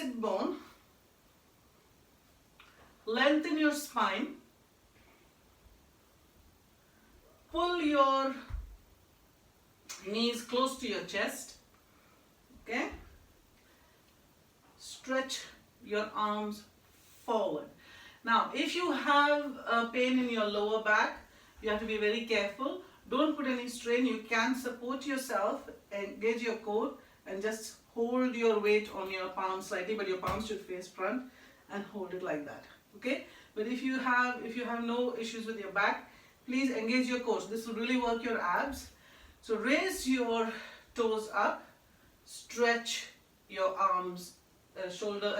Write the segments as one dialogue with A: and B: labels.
A: sit bone. Lengthen your spine. Pull your knees close to your chest. Okay? Stretch your arms forward. Now, if you have a pain in your lower back, you have to be very careful. Don't put any strain. You can support yourself, engage your core, and just hold your weight on your palms slightly, but your palms should face front, and hold it like that. Okay? But if you have no issues with your back, please engage your core. This will really work your abs. So raise your toes up, stretch your arms at shoulder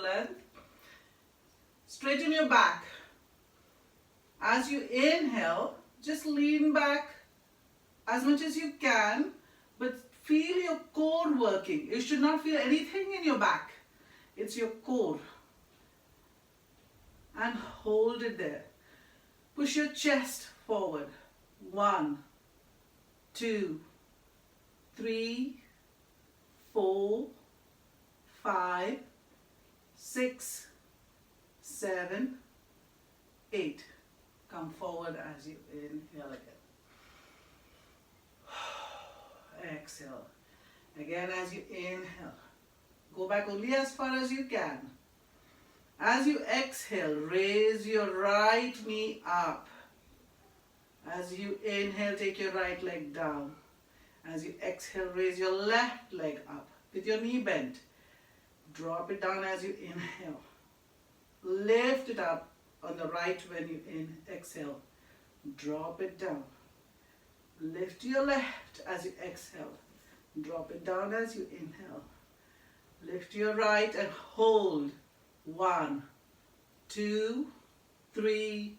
A: length. Straighten your back. As you inhale, just lean back as much as you can, but feel your core working. You should not feel anything in your back. It's your core. And hold it there. Push your chest forward. 1, 2, 3, 4, 5, 6, 7, 8. Come forward as you inhale again. Exhale. Again as you inhale. Go back only as far as you can. As you exhale, raise your right knee up. As you inhale, take your right leg down. As you exhale, raise your left leg up with your knee bent. Drop it down as you inhale. Lift it up on the right when you exhale. Drop it down. Lift your left as you exhale. Drop it down as you inhale. Lift your right and hold. 1, 2, 3,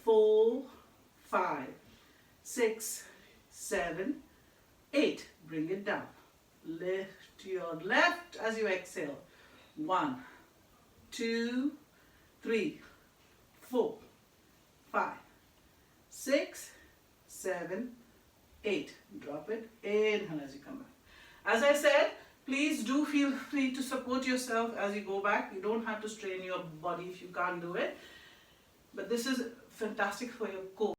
A: 4, 5, 6, 7, 8. Bring it down. Lift your left as you exhale. 1, 2, 3, 4, 5, 6, 7, 8. Drop it. Inhale as you come back. As I said, please do feel free to support yourself as you go back. You don't have to strain your body if you can't do it. But this is fantastic for your core.